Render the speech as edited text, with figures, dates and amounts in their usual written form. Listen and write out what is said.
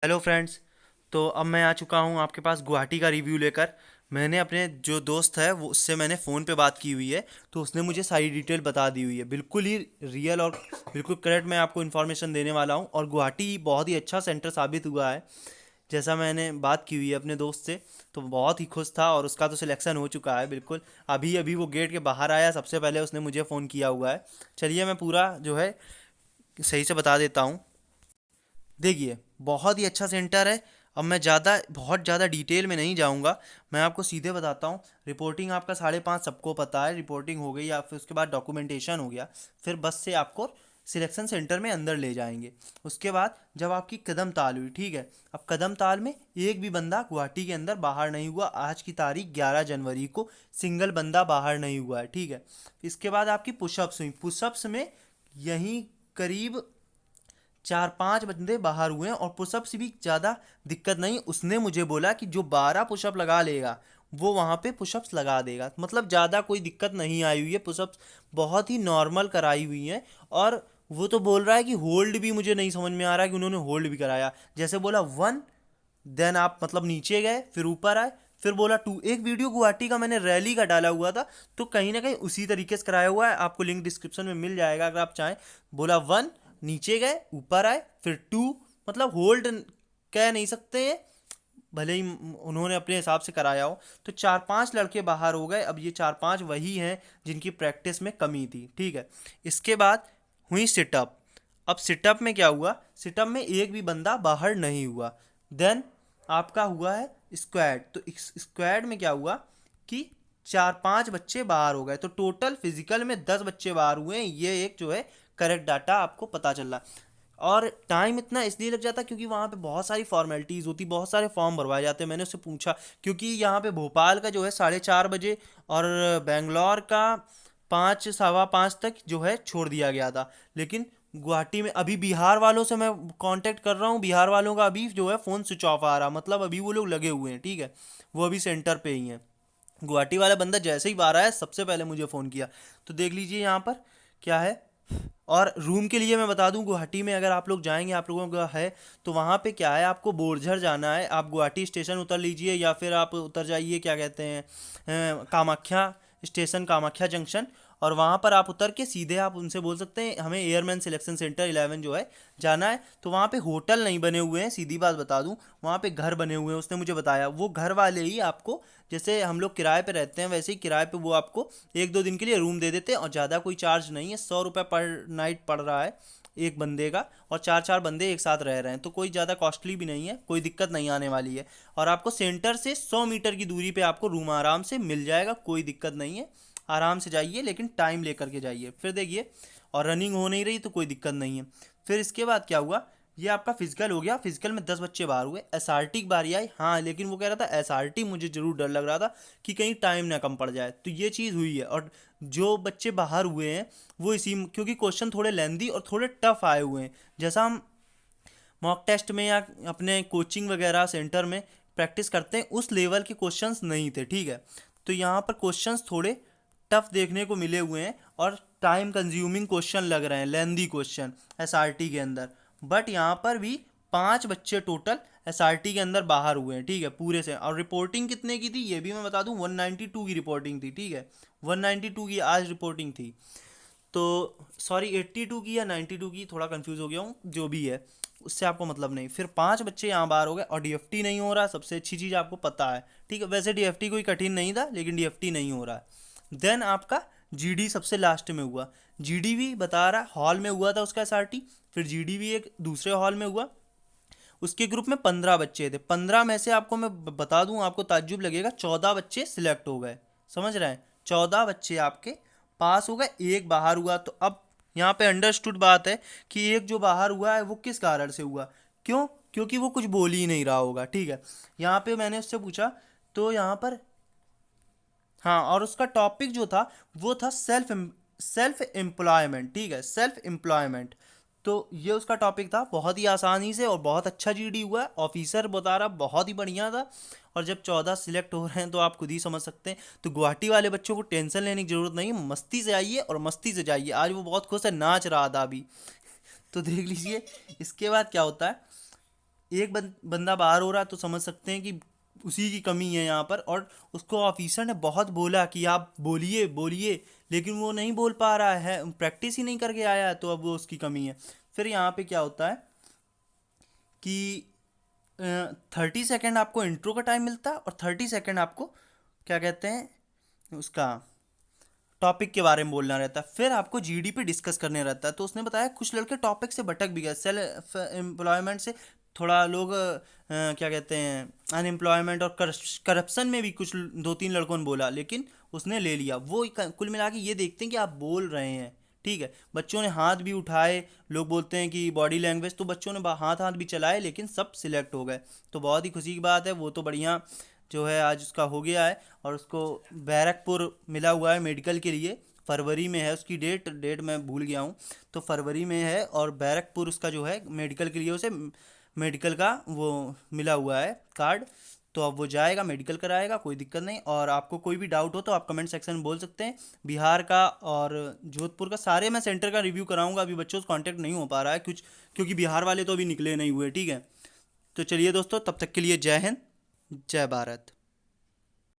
Hello friends. तो अब मैं आ चुका हूँ आपके पास गुवाहाटी का रिव्यू लेकर। मैंने अपने जो दोस्त है वो उससे मैंने फ़ोन पे बात की हुई है, तो उसने मुझे सारी डिटेल बता दी हुई है। बिल्कुल ही रियल और बिल्कुल करेक्ट मैं आपको इन्फॉर्मेशन देने वाला हूँ। और गुवाहाटी बहुत ही अच्छा सेंटर साबित हुआ है, जैसा मैंने बात की हुई है अपने दोस्त से। तो बहुत ही खुश था और उसका तो सिलेक्शन हो चुका है बिल्कुल। अभी अभी वो गेट के बाहर आया, सबसे पहले उसने मुझे फ़ोन किया हुआ है। चलिए मैं पूरा जो है सही से बता देता हूँ। देखिए, बहुत ही अच्छा सेंटर है। अब मैं बहुत ज़्यादा डिटेल में नहीं जाऊंगा, मैं आपको सीधे बताता हूँ। रिपोर्टिंग आपका 5:30 सबको पता है, रिपोर्टिंग हो गई या फिर उसके बाद डॉक्यूमेंटेशन हो गया। फिर बस से आपको सिलेक्शन सेंटर में अंदर ले जाएंगे। उसके बाद जब आपकी कदम ताल हुई, ठीक है। अब कदम ताल में एक भी बंदा गुवाहाटी के अंदर बाहर नहीं हुआ। आज की तारीख 11 जनवरी को सिंगल बंदा बाहर नहीं हुआ है, ठीक है। इसके बाद आपकी पुशअप्स हुई। पुशअप्स में यहीं करीब 4-5 बंदे बाहर हुए हैं और पुशअप से भी ज़्यादा दिक्कत नहीं। उसने मुझे बोला कि जो 12 पुशअप लगा लेगा वो वहाँ पे पुशअप्स लगा देगा। मतलब ज़्यादा कोई दिक्कत नहीं आई हुई है, पुशअप्स बहुत ही नॉर्मल कराई हुई हैं। और वो तो बोल रहा है कि होल्ड भी, मुझे नहीं समझ में आ रहा है कि उन्होंने होल्ड भी कराया। जैसे बोला 1, देन आप मतलब नीचे गए, फिर ऊपर आए, फिर बोला 2। एक वीडियो गुवाहाटी का मैंने रैली का डाला हुआ था, तो कहीं ना कहीं उसी तरीके से कराया हुआ है। आपको लिंक डिस्क्रिप्शन में मिल जाएगा अगर आप चाहें। बोला 1, नीचे गए, ऊपर आए, फिर 2। मतलब होल्ड कह नहीं सकते हैं, भले ही उन्होंने अपने हिसाब से कराया हो। तो 4-5 लड़के बाहर हो गए। अब ये 4-5 वही हैं जिनकी प्रैक्टिस में कमी थी, ठीक है। इसके बाद हुई सिटअप। अब सिटअप में क्या हुआ, सिटअप में एक भी बंदा बाहर नहीं हुआ। देन आपका हुआ है स्क्वाड। तो इस स्क्वाड में क्या हुआ कि 4-5 बच्चे बाहर हो गए। तो टोटल फिजिकल में 10 बच्चे बाहर हुए हैं। ये एक जो है करेक्ट डाटा आपको पता चल रहा। और टाइम इतना इसलिए लग जाता क्योंकि वहाँ पे बहुत सारी फॉर्मेलिटीज़ होती, बहुत सारे फॉर्म भरवाए जाते हैं। मैंने उससे पूछा, क्योंकि यहाँ पे भोपाल का जो है 4:30 बजे और बेंगलोर का 5 सवा 5 तक जो है छोड़ दिया गया था। लेकिन गुवाहाटी में अभी बिहार वालों से मैं कांटेक्ट कर रहा हूँ, बिहार वालों का अभी जो है फ़ोन स्विच ऑफ आ रहा। मतलब अभी वो लोग लगे हुए हैं, ठीक है। वो अभी सेंटर पे ही हैं। गुवाहाटी वाला बंदा जैसे ही बाहर आया सबसे पहले मुझे फ़ोन किया। तो देख लीजिए यहाँ पर क्या है। और रूम के लिए मैं बता दूं, गुवाहाटी में अगर आप लोग जाएंगे, आप लोगों का है, तो वहाँ पे क्या है, आपको बोरझर जाना है। आप गुवाहाटी स्टेशन उतर लीजिए या फिर आप उतर जाइए, क्या कहते हैं, कामाख्या स्टेशन, कामाख्या जंक्शन। और वहाँ पर आप उतर के सीधे आप उनसे बोल सकते हैं हमें एयरमैन सिलेक्शन सेंटर 11 जो है जाना है। तो वहाँ पे होटल नहीं बने हुए हैं, सीधी बात बता दूं। वहाँ पे घर बने हुए हैं, उसने मुझे बताया। वो घर वाले ही आपको, जैसे हम लोग किराए पे रहते हैं वैसे ही किराए पे वो आपको 1-2 दिन के लिए रूम दे देते हैं। और ज़्यादा कोई चार्ज नहीं है, 100 रुपये पर नाइट पड़ रहा है एक बंदे का। और 4-4 बंदे एक साथ रह रहे हैं, तो कोई ज़्यादा कॉस्टली भी नहीं है, कोई दिक्कत नहीं आने वाली है। और आपको सेंटर से 100 मीटर की दूरी पे आपको रूम आराम से मिल जाएगा, कोई दिक्कत नहीं है। आराम से जाइए, लेकिन टाइम लेकर के जाइए। फिर देखिए, और रनिंग हो नहीं रही तो कोई दिक्कत नहीं है। फिर इसके बाद क्या हुआ, ये आपका फिजिकल हो गया। फिजिकल में 10 बच्चे बाहर हुए। एसआरटी की बारी आई, हाँ, लेकिन वो कह रहा था एसआरटी, मुझे जरूर डर लग रहा था कि कहीं टाइम ना कम पड़ जाए। तो ये चीज़ हुई है। और जो बच्चे बाहर हुए हैं वो इसी, क्योंकि क्वेश्चन थोड़े लेंदी और थोड़े टफ आए हुए हैं। जैसा हम मॉक टेस्ट में या अपने कोचिंग वगैरह सेंटर में प्रैक्टिस करते हैं, उस लेवल के क्वेश्चंस नहीं थे, ठीक है। तो यहाँ पर क्वेश्चंस थोड़े टफ देखने को मिले हुए हैं और टाइम कंज्यूमिंग क्वेश्चन लग रहे हैं, लेंदी क्वेश्चन एसआरटी के अंदर। बट यहाँ पर भी 5 बच्चे टोटल एसआरटी के अंदर बाहर हुए हैं, ठीक है, पूरे से। और रिपोर्टिंग कितने की थी ये भी मैं बता दूं, 192 की रिपोर्टिंग थी, ठीक है। 192 की आज रिपोर्टिंग थी। तो सॉरी, 82 की या 92 की, थोड़ा कंफ्यूज हो गया हूँ, जो भी है उससे आपको मतलब नहीं। फिर 5 बच्चे यहाँ बाहर हो गए और डीएफटी नहीं हो रहा, सबसे अच्छी चीज़ आपको पता है, ठीक है। वैसे डीएफटी कोई कठिन नहीं था, लेकिन डीएफटी नहीं हो रहा है। देन आपका जीडी सबसे लास्ट में हुआ। जीडी भी बता रहा हॉल में हुआ था उसका एसआरटी। फिर जीडी भी एक दूसरे हॉल में हुआ। उसके ग्रुप में 15 बच्चे थे। 15 में से आपको मैं बता दूं, आपको ताज्जुब लगेगा, 14 बच्चे सिलेक्ट हो गए। समझ रहे हैं, 14 बच्चे आपके पास हो गए, एक बाहर हुआ। तो अब यहाँ पे अंडरस्टूड बात है कि एक जो बाहर हुआ है वो किस कारण से हुआ, क्यों, क्योंकि वो कुछ बोल ही नहीं रहा होगा, ठीक है। यहाँ पे मैंने उससे पूछा, तो यहाँ पर, हाँ, और उसका टॉपिक जो था वो था सेल्फ एम्प्लॉयमेंट, ठीक है, सेल्फ एम्प्लॉयमेंट। तो ये उसका टॉपिक था, बहुत ही आसानी से और बहुत अच्छा जीडी हुआ है। ऑफिसर बता रहा बहुत ही बढ़िया था। और जब 14 सिलेक्ट हो रहे हैं तो आप खुद ही समझ सकते हैं। तो गुवाहाटी वाले बच्चों को टेंशन लेने की जरूरत नहीं है, मस्ती से आइए और मस्ती से जाइए। आज वो बहुत खुश है, नाच रहा था अभी। तो देख लीजिए। इसके बाद क्या होता है, एक बंदा बाहर हो रहा है तो समझ सकते हैं कि उसी की कमी है यहाँ पर। और उसको ऑफिसर ने बहुत बोला कि आप बोलिए बोलिए, लेकिन वो नहीं बोल पा रहा है, प्रैक्टिस ही नहीं करके आया है, तो अब वो उसकी कमी है। फिर यहाँ पे क्या होता है कि 30 सेकेंड आपको इंट्रो का टाइम मिलता है और 30 सेकेंड आपको क्या कहते हैं उसका टॉपिक के बारे में बोलना रहता है। फिर आपको जीडीपी डिस्कस करने रहता है। तो उसने बताया कुछ लड़के टॉपिक से भटक भी गए, सेल्फ एम्प्लॉयमेंट से थोड़ा लोग क्या कहते हैं अनएम्प्लॉयमेंट और करप्शन में भी कुछ 2-3 लड़कों ने बोला, लेकिन उसने ले लिया। वो कुल मिला के ये देखते हैं कि आप बोल रहे हैं, ठीक है। बच्चों ने हाथ भी उठाए, लोग बोलते हैं कि बॉडी लैंग्वेज, तो बच्चों ने हाथ हाथ भी चलाए, लेकिन सब सिलेक्ट हो गए। तो बहुत ही खुशी की बात है। वो तो बढ़िया जो है आज उसका हो गया है, और उसको बैरकपुर मिला हुआ है मेडिकल के लिए। फरवरी में है उसकी डेट मैं भूल गया हूँ। तो फरवरी में है, और बैरकपुर उसका जो है मेडिकल के लिए उसे मेडिकल का वो मिला हुआ है कार्ड। तो अब वो जाएगा, मेडिकल कराएगा, कोई दिक्कत नहीं। और आपको कोई भी डाउट हो तो आप कमेंट सेक्शन में बोल सकते हैं। बिहार का और जोधपुर का सारे मैं सेंटर का रिव्यू कराऊंगा। अभी बच्चों से कांटेक्ट नहीं हो पा रहा है कुछ, क्योंकि बिहार वाले तो अभी निकले नहीं हुए, ठीक है। तो चलिए दोस्तों, तब तक के लिए जय हिंद, जय भारत।